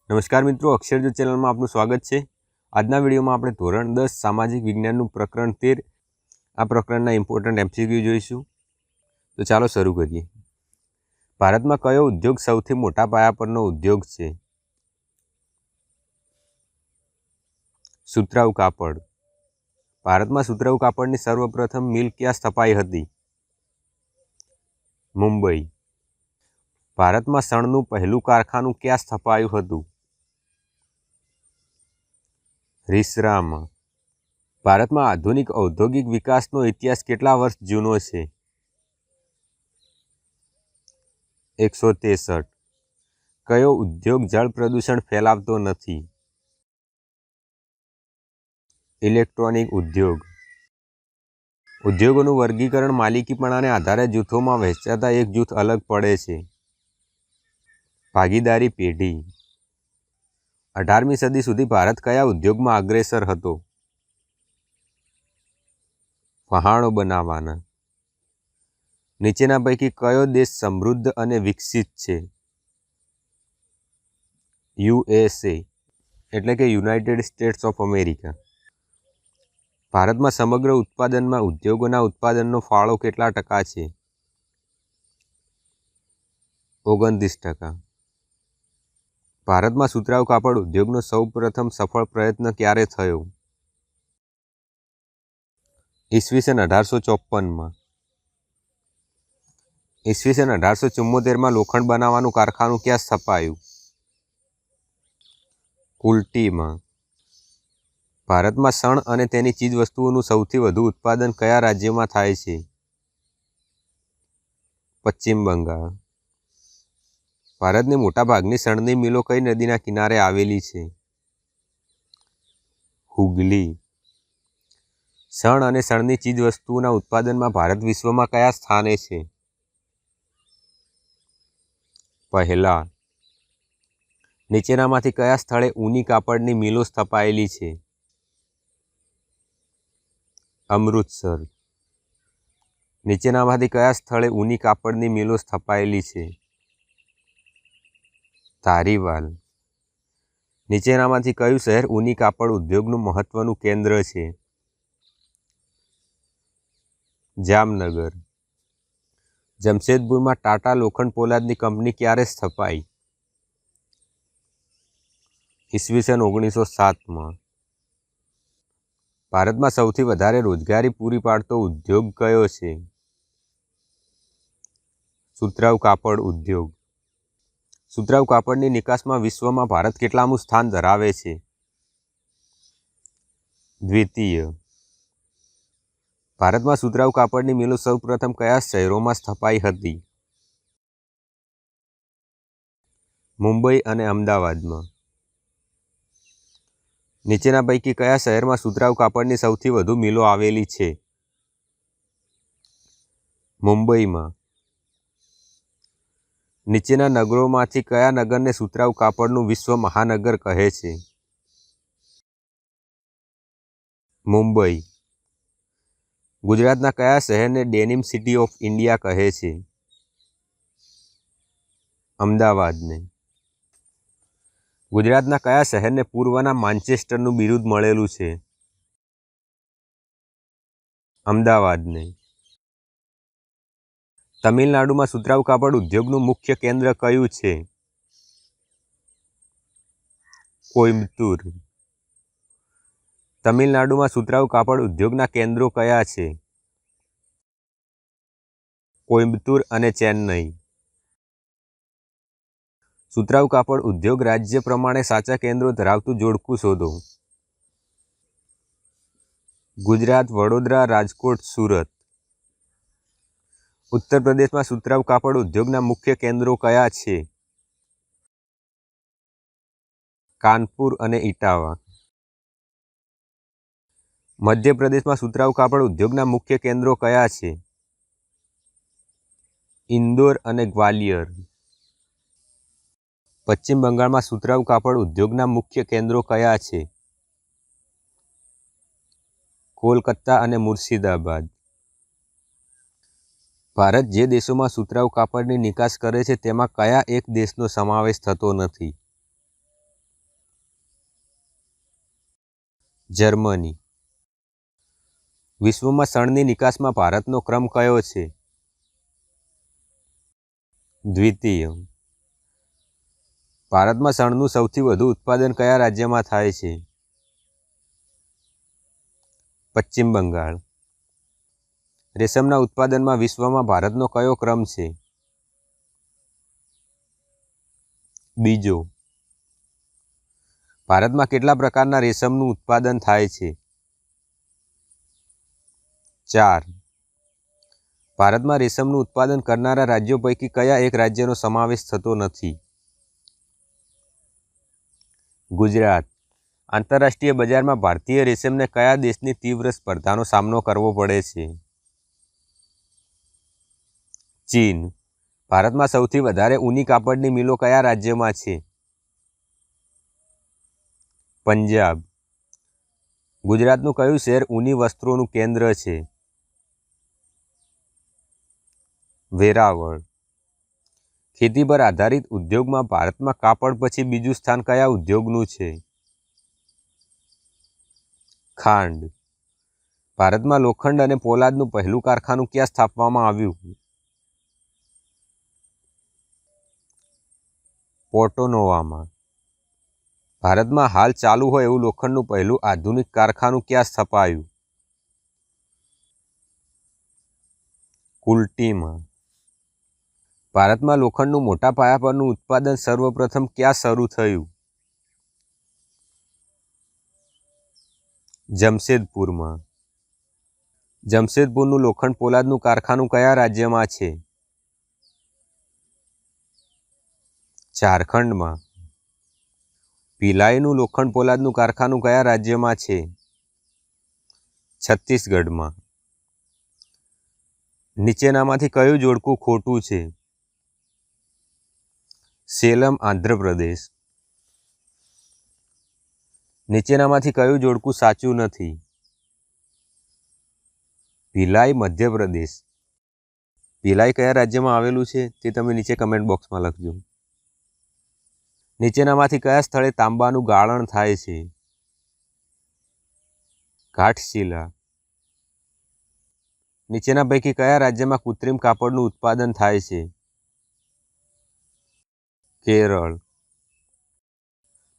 નમસ્કાર મિત્રો, અક્ષરજો ચેનલમાં આપનું સ્વાગત છે। આજના વિડીયોમાં આપણે ધોરણ 10 સામાજિક વિજ્ઞાનનું પ્રકરણ 13 આ પ્રકરણના ઇમ્પોર્ટન્ટ એમસીક્યુ જોઈશું। તો ચાલો શરૂ કરીએ। ભારતમાં કયો ઉદ્યોગ સૌથી મોટા પાયા પરનો ઉદ્યોગ છે? સુતરાઉ કાપડ। ભારતમાં સુતરાઉ કાપડની સર્વપ્રથમ મિલ ક્યાં સ્થપાઈ હતી? મુંબઈ। ભારતમાં શણનું પહેલું કારખાનું ક્યાં સ્થપાયું હતું? રીસરામાં। ભારતમાં આધુનિક ઔદ્યોગિક વિકાસનો ઇતિહાસ કેટલા વર્ષ જૂનો છે? 163। કયો ઉદ્યોગ જળ પ્રદૂષણ ફેલાવતો નથી? ઇલેક્ટ્રોનિક ઉદ્યોગ। ઉદ્યોગોનું વર્ગીકરણ માલિકીપણાને આધારે જૂથોમાં વહેંચાતા એક જૂથ અલગ પડે છે। ભાગીદારી પેઢી। 18મી સદી સુધી ભારત કયા ઉદ્યોગમાં અગ્રેસર હતો? વહાણો બનાવવાના। નીચેના પૈકી કયો દેશ સમૃદ્ધ અને વિકસિત છે? USA એટલે કે યુનાઇટેડ સ્ટેટ્સ ઓફ અમેરિકા। ભારતમાં સમગ્ર ઉત્પાદનમાં ઉદ્યોગોના ઉત્પાદનનો ફાળો કેટલા ટકા છે? 29%। ભારતમાં સુતરાઉ કાપડ ઉદ્યોગનો સૌપ્રથમ સફળ પ્રયત્ન ક્યારે થયો? ઈસવીસન 1854માં। ઈસવીસન 1874માં લોખંડ બનાવવાનું કારખાનું ક્યાં સ્થપાયું? કુલ્ટીમાં। ભારતમાં શણ અને તેની ચીજવસ્તુઓનું સૌથી વધુ ઉત્પાદન કયા રાજ્યમાં થાય છે? પશ્ચિમ બંગાળ। ભારતની મોટાભાગની શણની મિલો કઈ નદીના કિનારે આવેલી છે? હુગલી। શણ અને શણની ચીજવસ્તુઓના ઉત્પાદનમાં ભારત વિશ્વમાં કયા સ્થાને છે? પહેલા। નીચેનામાંથી કયા સ્થળે ઊની કાપડની મિલો સ્થપાયેલી છે? અમૃતસર। નીચેનામાંથી કયા સ્થળે ઊની કાપડની મિલો સ્થપાયેલી છે? ધારીવાલ। નીચેનામાંથી કયું શહેર ઊની કાપડ ઉદ્યોગનું મહત્વનું કેન્દ્ર છે? જામનગર। જમશેદપુરમાં ટાટા લોખંડ પોલાદની કંપની ક્યારે સ્થપાઈ? ઈસવીસન 1907માં। ભારતમાં સૌથી વધારે રોજગારી પૂરી પાડતો ઉદ્યોગ કયો છે? સુતરાઉ કાપડ ઉદ્યોગ। સુતરાઉ કાપડની નિકાસમાં વિશ્વમાં ભારત કેટલામું સ્થાન ધરાવે છે? દ્વિતીય। ભારતમાં સુતરાઉ કાપડની મિલો સૌપ્રથમ કયા શહેરોમાં સ્થપાઈ હતી? મુંબઈ અને અમદાવાદમાં। નીચેના પૈકી કયા શહેરમાં સુતરાઉ કાપડની સૌથી વધુ મિલો આવેલી છે? મુંબઈમાં। નીચેના નગરોમાંથી કયા નગરને સુતરાઉ કાપડનું વિશ્વ મહાનગર કહે છે? મુંબઈ। ગુજરાતના કયા શહેરને ડેનિમ સિટી ઓફ ઇન્ડિયા કહે છે? અમદાવાદને। ગુજરાતના કયા શહેરને પૂર્વના માન્ચેસ્ટરનું બિરુદ મળેલું છે? અમદાવાદને। તમિલનાડુમાં સુતરાઉ કાપડ ઉદ્યોગનું મુખ્ય કેન્દ્ર કયું છે? કોઇમ્બતુર। તમિલનાડુમાં સુતરાઉ કાપડ ઉદ્યોગના કેન્દ્રો કયા છે? કોઇમ્બતુર અને ચેન્નઈ। સુતરાઉ કાપડ ઉદ્યોગ રાજ્ય પ્રમાણે સાચા કેન્દ્રો ધરાવતું જોડકું શોધો। ગુજરાત, વડોદરા, રાજકોટ, સુરત। ઉત્તર પ્રદેશમાં સુતરાઉ કાપડ ઉદ્યોગના મુખ્ય કેન્દ્રો કયા છે? કાનપુર અને ઇટાવા। મધ્યપ્રદેશમાં સુતરાઉ કાપડ ઉદ્યોગના મુખ્ય કેન્દ્રો કયા છે? ઇન્દોર અને ગ્વાલિયર। પશ્ચિમ બંગાળમાં સુતરાઉ કાપડ ઉદ્યોગના મુખ્ય કેન્દ્રો કયા છે? કોલકાતા અને મુર્શિદાબાદ। ભારત જે દેશોમાં સુતરાઉ કાપડની નિકાસ કરે છે તેમાં કયા એક દેશનો સમાવેશ થતો નથી? જર્મની. વિશ્વમાં શણની નિકાસમાં ભારતનો ક્રમ કયો છે? દ્વિતીય. ભારતમાં શણનું સૌથી વધુ ઉત્પાદન કયા રાજ્યમાં થાય છે? પશ્ચિમ બંગાળ. રેશમના ઉત્પાદનમાં વિશ્વમાં ભારતનો કયો ક્રમ છે? બીજો. ભારતમાં કેટલા પ્રકારના રેશમનું ઉત્પાદન થાય છે? 4. ભારતમાં રેશમનું ઉત્પાદન કરનારા રાજ્યો પૈકી કયા એક રાજ્યનો સમાવેશ થતો નથી? ગુજરાત. આંતરરાષ્ટ્રીય બજારમાં ભારતીય રેશમને કયા દેશની તીવ્ર સ્પર્ધાનો સામનો કરવો પડે છે? ચીન. ભારતમાં સૌથી વધારે ઊની કાપડની મિલો કયા રાજ્યમાં છે? પંજાબ. ગુજરાતનું કયું શહેર ઊની વસ્ત્રોનું કેન્દ્ર છે? વેરાવળ. ખેતી પર આધારિત ઉદ્યોગમાં ભારતમાં કાપડ પછી બીજું સ્થાન કયા ઉદ્યોગનું છે? ખાંડ. ભારતમાં લોખંડ અને પોલાદનું પહેલું કારખાનું ક્યાં સ્થાપવામાં આવ્યું? પોર્ટો-નોવોમાં. ભારતમાં હાલ ચાલુ હોય એવું લોખંડનું પહેલું આધુનિક કારખાનું ક્યાં સ્થપાયું? કુલ્ટીમાં. ભારતમાં લોખંડનું મોટા પાયા પરનું ઉત્પાદન સર્વપ્રથમ ક્યાં શરૂ થયું? જમશેદપુરમાં. જમશેદપુરનું લોખંડ પોલાદનું કારખાનું કયા રાજ્યમાં છે? ઝારખંડમાં. ભિલાઈનું લોખંડ પોલાદનું કારખાનું કયા રાજ્યમાં છે? છત્તીસગઢમાં. નીચેનામાંથી કયું જોડકું ખોટું છે? સેલમ આંધ્રપ્રદેશ. નીચેનામાંથી કયું જોડકું સાચું નથી? ભિલાઈ મધ્યપ્રદેશ. ભિલાઈ કયા રાજ્યમાં આવેલું છે તે તમે નીચે કમેન્ટ બોક્સમાં લખજો. નીચેનામાંથી કયા સ્થળે તાંબાનું ગાળણ થાય છે? ઘાટશિલા. નીચેના પૈકી કયા રાજ્યમાં કૃત્રિમ કાપડનું ઉત્પાદન થાય છે? કેરળ.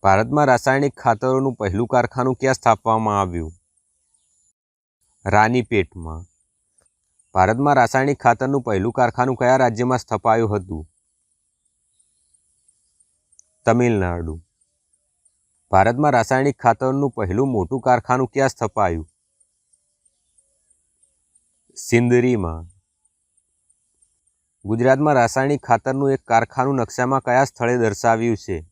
ભારતમાં રાસાયણિક ખાતરોનું પહેલું કારખાનું ક્યાં સ્થાપવામાં આવ્યું? રાનીપેટમાં. ભારતમાં રાસાયણિક ખાતરનું પહેલું કારખાનું કયા રાજ્યમાં સ્થપાયું હતું? તમિલનાડુ. ભારતમાં રાસાયણિક ખાતરનું પહેલું મોટું કારખાનું ક્યાં સ્થપાયું? સિંદરીમાં. ગુજરાતમાં રાસાયણિક ખાતરનું એક કારખાનું નકશામાં કયા સ્થળે દર્શાવ્યું છે?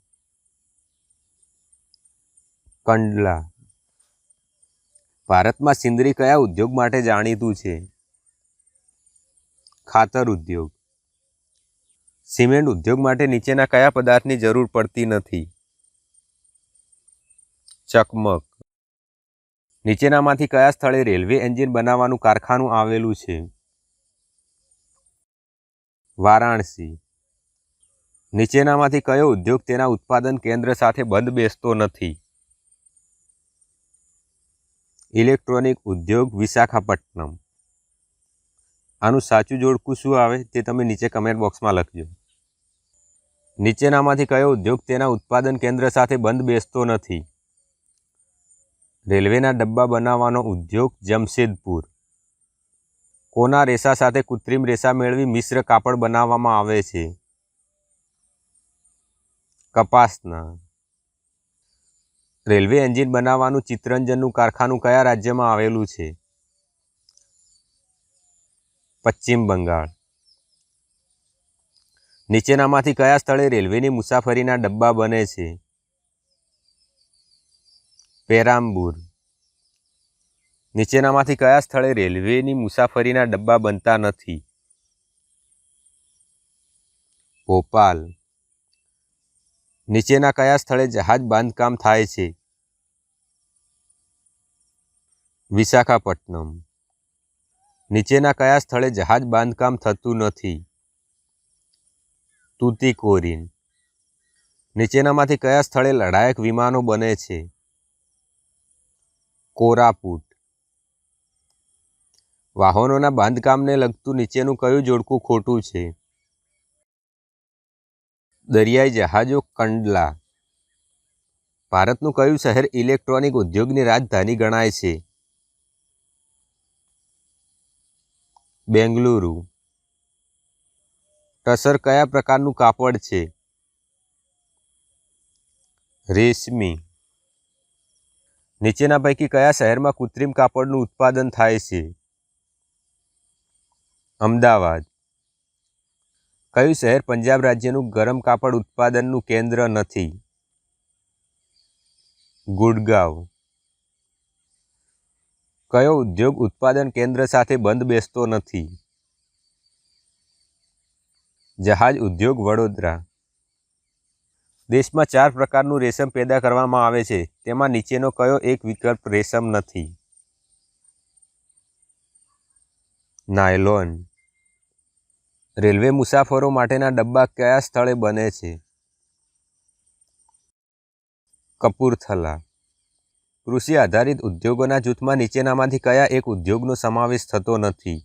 કંડલા. ભારતમાં સિંદરી કયા ઉદ્યોગ માટે જાણીતું છે? ખાતર ઉદ્યોગ. સિમેન્ટ ઉદ્યોગ માટે નીચેના કયા પદાર્થની જરૂર પડતી નથી? ચકમક. નીચેનામાંથી કયા સ્થળે રેલવે એન્જિન બનાવવાનું કારખાનું આવેલું છે? વારાણસી. નીચેનામાંથી કયો ઉદ્યોગ તેના ઉત્પાદન કેન્દ્ર સાથે બંધ બેસતો નથી? ઇલેક્ટ્રોનિક ઉદ્યોગ વિશાખાપટ્ટનમ. આનું સાચું જોડકું શું આવે તે તમે નીચે કમેન્ટ બોક્સમાં લખજો. નીચેનામાંથી કયો ઉદ્યોગ તેના ઉત્પાદન કેન્દ્ર સાથે બંધ બેસતો નથી? રેલવેના ડબ્બા બનાવવાનો ઉદ્યોગ જમશેદપુર. કોના રેસા સાથે કૃત્રિમ રેસા મેળવી મિશ્ર કાપડ બનાવવામાં આવે છે? કપાસના. રેલવે એન્જિન બનાવવાનું ચિત્તરંજનનું કારખાનું કયા રાજ્યમાં આવેલું છે? પશ્ચિમ બંગાળ. નીચેનામાંથી કયા સ્થળે રેલવેની મુસાફરીના ડબ્બા બને છે? પેરામ્બૂર. નીચેનામાંથી કયા સ્થળે રેલવેની મુસાફરીના ડબ્બા બનતા નથી? ભોપાલ. નીચેના કયા સ્થળે જહાજ બાંધકામ થાય છે? વિશાખાપટ્ટનમ. નીચેના કયા સ્થળે જહાજ બાંધકામ થતું નથી? તુતીકોરીન. નીચેનામાંથી કયા સ્થળે લડાયક વિમાનો બને છે? કોરાપુટ. વાહનોના બાંધકામને લગતું નીચેનું કયું જોડકું ખોટું છે? દરિયાઈ જહાજો કંડલા. ભારતનું કયું શહેર ઇલેક્ટ્રોનિક ઉદ્યોગની રાજધાની ગણાય છે? બેંગલુરુ. ટસર કયા પ્રકારનું કાપડ છે? રેશમી. નીચેના પૈકી કયા શહેરમાં કૃત્રિમ કાપડનું ઉત્પાદન થાય છે? અમદાવાદ. કયું શહેર પંજાબ રાજ્યનું ગરમ કાપડ ઉત્પાદનનું કેન્દ્ર નથી? ગુડગાંવ. કયો ઉદ્યોગ ઉત્પાદન કેન્દ્ર સાથે બંધ બેસતો નથી? જહાજ ઉદ્યોગ વડોદરા. દેશમાં 4 પ્રકારનું રેશમ પેદા કરવામાં આવે છે, તેમાં નીચેનો કયો એક વિકલ્પ રેશમ નથી? નાયલોન. રેલવે મુસાફરો માટેના ડબ્બા કયા સ્થળે બને છે? કપૂરથલા. કૃષિ આધારિત ઉદ્યોગોના જૂથમાં નીચેનામાંથી કયા એક ઉદ્યોગનો સમાવેશ થતો નથી?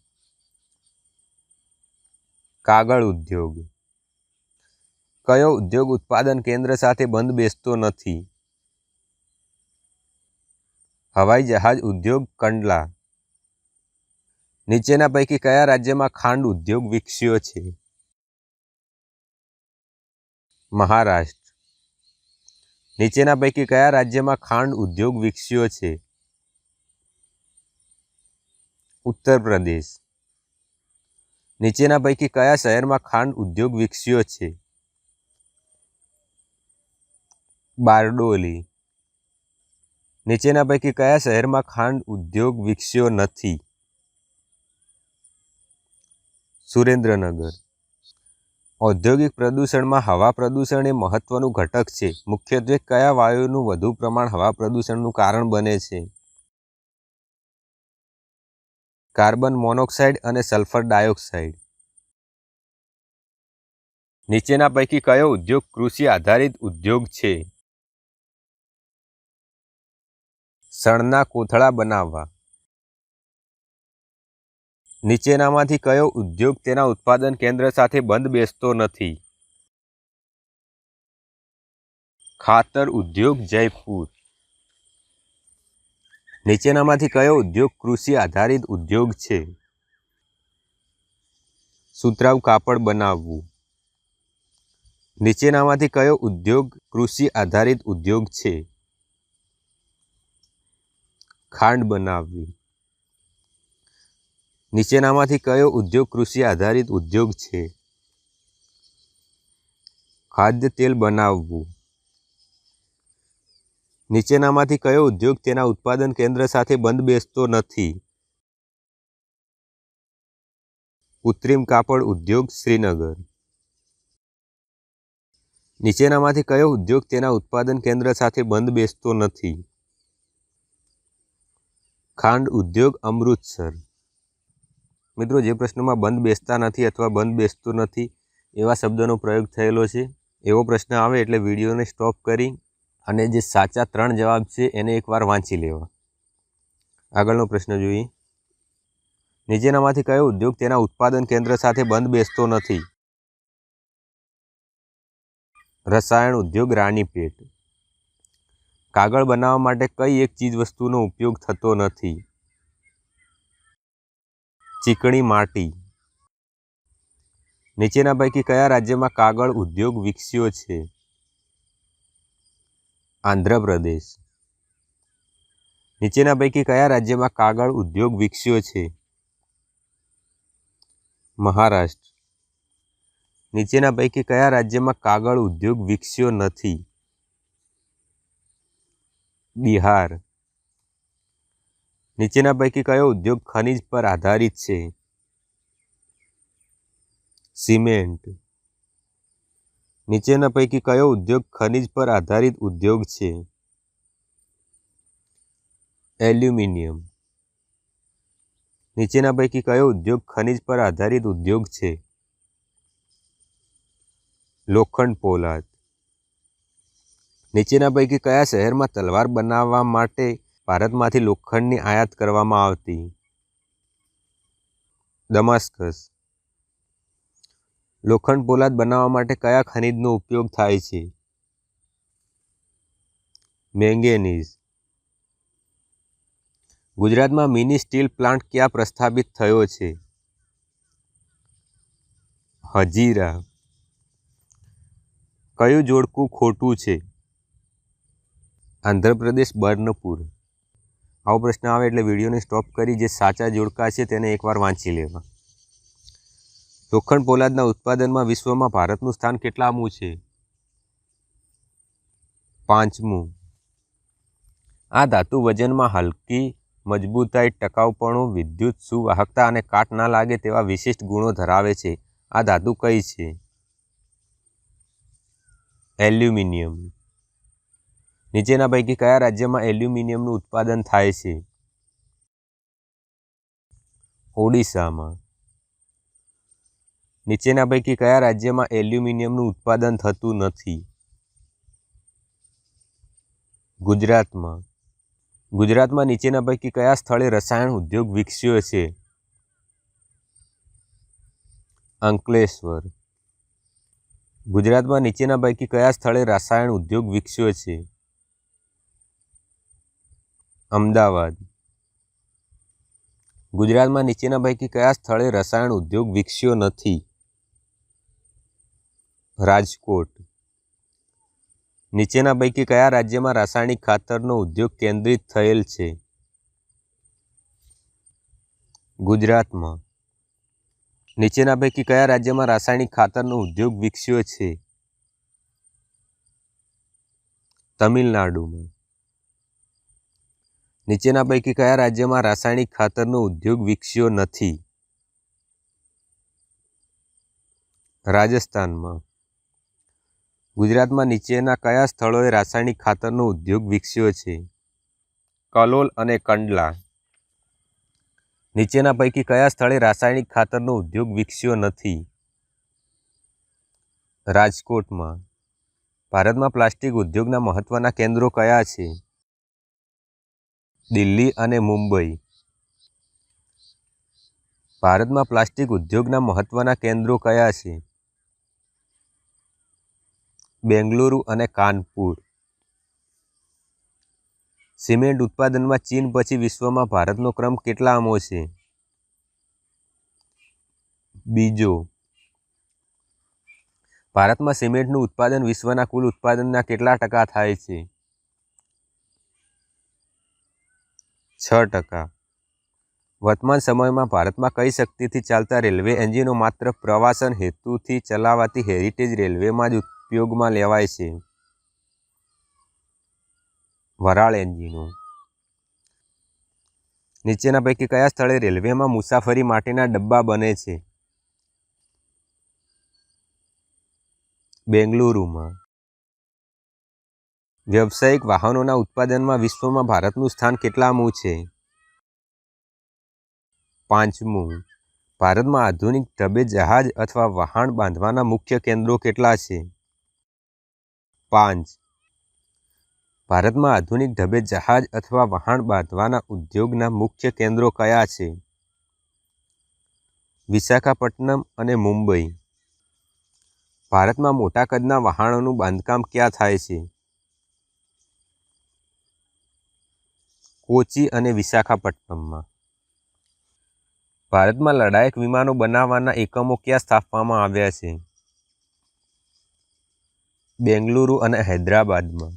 કાગળ ઉદ્યોગ. કયો ઉદ્યોગ ઉત્પાદન કેન્દ્ર સાથે બંધ બેસતો નથી? હવાઈ જહાજ ઉદ્યોગ કંડલા. નીચેના પૈકી કયા રાજ્યમાં ખાંડ ઉદ્યોગ વિકસ્યો છે? મહારાષ્ટ્ર. નીચેના પૈકી કયા રાજ્યમાં ખાંડ ઉદ્યોગ વિકસ્યો છે? ઉત્તર પ્રદેશ. નીચેના પૈકી કયા શહેરમાં ખાંડ ઉદ્યોગ વિકસ્યો છે? બારડોલી. નીચેના પૈકી કયા શહેરમાં ખાંડ ઉદ્યોગ વિકસ્યો નથી? સુરેન્દ્રનગર. ઔદ્યોગિક પ્રદૂષણમાં હવા પ્રદૂષણ એ મહત્વનું ઘટક છે. મુખ્યત્વે કયા વાયુનું વધુ પ્રમાણ હવા પ્રદૂષણનું કારણ બને છે? કાર્બન મોનોક્સાઇડ અને સલ્ફર ડાયોક્સાઇડ. નીચેના પૈકી કયો ઉદ્યોગ કૃષિ આધારિત ઉદ્યોગ છે? શણના કોથળા બનાવવા. નીચેનામાંથી કયો ઉદ્યોગ તેના ઉત્પાદન કેન્દ્ર સાથે બંધ બેસતો નથી? ખાતર ઉદ્યોગ જયપુર. નીચેનામાંથી કયો ઉદ્યોગ કૃષિ આધારિત ઉદ્યોગ છે? સુતરાઉ કાપડ બનાવવું. નીચેનામાંથી કયો ઉદ્યોગ કૃષિ આધારિત ઉદ્યોગ છે? ખાંડ બનાવવી. નીચેનામાંથી કયો ઉદ્યોગ કૃષિ આધારિત ઉદ્યોગ છે? ખાદ્ય તેલ બનાવવું. નીચેનામાંથી કયો ઉદ્યોગ તેના ઉત્પાદન કેન્દ્ર સાથે બંધ બેસતો નથી? કૃત્રિમ કાપડ ઉદ્યોગ શ્રીનગર. નીચેનામાંથી કયો ઉદ્યોગ તેના ઉત્પાદન કેન્દ્ર સાથે બંધ બેસતો નથી? ખાંડ ઉદ્યોગ અમૃતસર. મિત્રો, જે પ્રશ્નમાં બંધ બેસતા નથી અથવા બંધ બેસતો નથી એવા શબ્દનો પ્રયોગ થયેલો છે, એવો પ્રશ્ન આવે એટલે વિડીયોને સ્ટોપ કરી અને જે સાચા 3 જવાબ છે એને એકવાર વાંચી લેવા. આગળનો પ્રશ્ન જોઈએ. નીચેનામાંથી કયો ઉદ્યોગ તેના ઉત્પાદન કેન્દ્ર સાથે બંધ બેસતો નથી? રસાયણ ઉદ્યોગ રાણીપેટ. કાગળ બનાવવા માટે કઈ એક ચીજ વસ્તુનો ઉપયોગ થતો નથી? ચીકણી માટી. નીચેના પૈકી કયા રાજ્યમાં કાગળ ઉદ્યોગ વિકસ્યો છે? આંધ્રપ્રદેશ. નીચેના પૈકી કયા રાજ્યમાં કાગળ ઉદ્યોગ વિકસ્યો છે? મહારાષ્ટ્ર. નીચેના પૈકી કયા રાજ્યમાં કાગળ ઉદ્યોગ વિકસ્યો નથી? બિહાર. નીચેના પૈકી કયો ઉદ્યોગ ખનિજ પર આધારિત છે? સિમેન્ટ. નીચેના પૈકી કયો ઉદ્યોગ ખનિજ પર આધારિત ઉદ્યોગ છે? એલ્યુમિનિયમ. નીચેના પૈકી કયો ઉદ્યોગ ખનિજ પર આધારિત ઉદ્યોગ છે? લોખંડ પોલાદ. નીચેના પૈકી કયા શહેરમાં તલવાર બનાવવા માટે ભારતમાંથી લોખંડની આયાત કરવામાં આવતી? દમાસ્કસ. લોખંડ પોલાદ બનાવવા માટે કયા ખનિજનો ઉપયોગ થાય છે? મેંગેનીઝ. ગુજરાતમાં મિની સ્ટીલ પ્લાન્ટ ક્યાં પ્રસ્થાપિત થયો છે? હજીરા. કયું જોડકું ખોટું છે? આંધ્રપ્રદેશ બર્નપુર. આવો પ્રશ્ન આવે એટલે વિડીયોને સ્ટોપ કરી જે સાચા જોડકા છે તેને એકવાર વાંચી લેવા. લોખંડ પોલાદના ઉત્પાદનમાં વિશ્વમાં ભારતનું સ્થાન કેટલામું છે? 5મું. આ ધાતુ વજનમાં હલકી, મજબૂતાઈ, ટકાઉપણું, વિદ્યુત સુવાહકતા અને કાટ ના લાગે તેવા વિશિષ્ટ ગુણો ધરાવે છે. આ ધાતુ કઈ છે? એલ્યુમિનિયમ. નીચેના પૈકી કયા રાજ્યમાં એલ્યુમિનિયમનું ઉત્પાદન થાય છે? ઓડિશામાં. નીચેના પૈકી કયા રાજ્યમાં એલ્યુમિનિયમનું ઉત્પાદન થતું નથી? ગુજરાતમાં. ગુજરાતમાં નીચેના પૈકી કયા સ્થળે રસાયણ ઉદ્યોગ વિકસ્યો છે? અંકલેશ્વર. ગુજરાતમાં નીચેના પૈકી કયા સ્થળે રસાયણ ઉદ્યોગ વિકસ્યો છે? અમદાવાદ. ગુજરાતમાં નીચેના પૈકી કયા સ્થળે રસાયણ ઉદ્યોગ વિકસ્યો નથી? રાજકોટ. નીચેના પૈકી કયા રાજ્યમાં રાસાયણિક ખાતરનો ઉદ્યોગ કેન્દ્રિત થયેલ છે? ગુજરાતમાં. નીચેના પૈકી કયા રાજ્યમાં રાસાયણિક ખાતરનો ઉદ્યોગ વિકસ્યો છે? તમિલનાડુમાં. નીચેના પૈકી કયા રાજ્યમાં રાસાયણિક ખાતરનો ઉદ્યોગ વિકસ્યો નથી? રાજસ્થાનમાં. ગુજરાતમાં નીચેના કયા સ્થળોએ રાસાયણિક ખાતરનો ઉદ્યોગ વિકસ્યો છે? કલોલ અને કંડલા. નીચેના પૈકી કયા સ્થળે રાસાયણિક ખાતરનો ઉદ્યોગ વિકસ્યો નથી? રાજકોટમાં. ભારતમાં પ્લાસ્ટિક ઉદ્યોગના મહત્વના કેન્દ્રો કયા છે? દિલ્હી અને મુંબઈ. ભારતમાં પ્લાસ્ટિક ઉદ્યોગના મહત્વના કેન્દ્રો કયા છે? બેંગલુરુ અને કાનપુર. સિમેન્ટ ઉત્પાદનમાં ચીન પછી વિશ્વમાં ભારતનો ક્રમ કેટલામો છે? બીજો. ભારતમાં સિમેન્ટનું ઉત્પાદન વિશ્વના કુલ ઉત્પાદનના કેટલા ટકા થાય છે? 6%. વર્તમાન સમયમાં ભારતમાં કઈ શક્તિથી ચાલતા રેલવે એન્જિનો માત્ર પ્રવાસન હેતુથી ચલાવાતી હેરિટેજ રેલવેમાં જ ઉપયોગમાં લેવાય છે? વરાળ એન્જિનો. નીચેના પૈકી કયા સ્થળે રેલવેમાં મુસાફરી માટેના ડબ્બા બને છે? બેંગલુરુમાં. વ્યવસાયિક વાહનોના ઉત્પાદનમાં વિશ્વમાં ભારતનું સ્થાન કેટલામું છે? 5મું. ભારતમાં આધુનિક ઢબે જહાજ અથવા વહાણ બાંધવાના મુખ્ય કેન્દ્રો કેટલા છે? 5. ભારતમાં આધુનિક ઢબે જહાજ અથવા વહાણ બાંધવાના ઉદ્યોગના મુખ્ય કેન્દ્રો કયા છે? વિશાખાપટ્ટનમ અને મુંબઈ. ભારતમાં મોટા કદના વહાણોનું બાંધકામ ક્યાં થાય છે? કોચી અને વિશાખાપટ્ટનમમાં. ભારતમાં લડાયક વિમાનો બનાવવાના એકમો ક્યાં સ્થાપવામાં આવ્યા છે? બેંગલુરુ અને હૈદરાબાદમાં.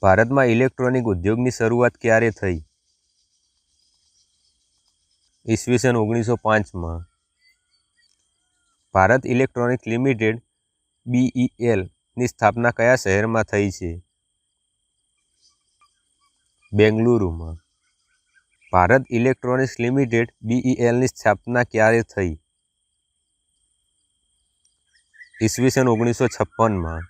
ભારતમાં ઇલેક્ટ્રોનિક ઉદ્યોગની શરૂઆત ક્યારે થઈ? ઈસવીસન 1905માં. ભારત ઇલેક્ટ્રોનિક્સ લિમિટેડ BEL ની સ્થાપના કયા શહેરમાં થઈ છે? બેંગલુરુમાં. ભારત ઇલેક્ટ્રોનિક્સ લિમિટેડ BEL ની સ્થાપના ક્યારે થઈ? ઈસવીસન 1956માં.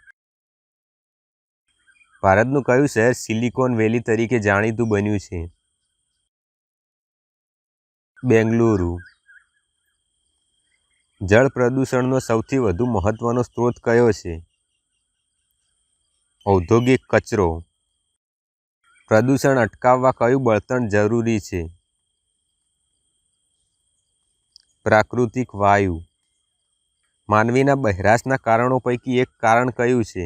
ભારતનું કયું શહેર સિલિકોન વેલી તરીકે જાણીતું બન્યું છે? બેંગલુરુ. જળ પ્રદૂષણનો સૌથી વધુ મહત્વનો સ્ત્રોત કયો છે? ઔદ્યોગિક કચરો. પ્રદૂષણ અટકાવવા કયું બળતણ જરૂરી છે? પ્રાકૃતિક વાયુ. માનવીના બહેરાશના કારણો પૈકી એક કારણ કયું છે?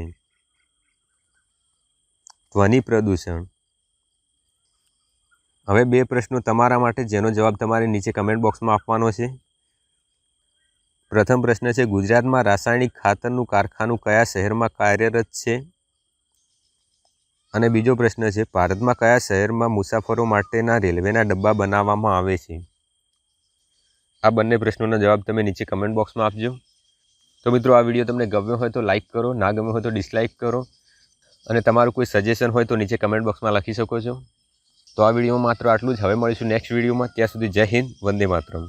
ધ્વનિ પ્રદૂષણ. હવે 2 પ્રશ્નો તમારા માટે, જેનો જવાબ તમારે નીચે કમેન્ટ બોક્સમાં આપવાનો છે. પ્રથમ પ્રશ્ન છે, ગુજરાતમાં રાસાયણિક ખાતરનું કારખાનું કયા શહેરમાં કાર્યરત છે? અને બીજો પ્રશ્ન છે, ભારતમાં કયા શહેરમાં મુસાફરો માટેના રેલવેના ડબ્બા બનાવવામાં આવે છે? આ બંને પ્રશ્નોના જવાબ તમે નીચે કમેન્ટ બોક્સમાં આપજો. તો મિત્રો, આ વિડીયો તમને ગમ્યો હોય તો લાઇક કરો, ના ગમ્યો હોય તો ડિસલાઇક કરો, અને તમારું કોઈ સજેશન હોય તો નીચે કમેન્ટ બોક્સમાં લખી શકો છો. તો આ વિડીયોમાં માત્ર આટલું જ. હવે મળીશું નેક્સ્ટ વિડીયોમાં. ત્યાં સુધી જય હિન્દ, વંદે માતરમ.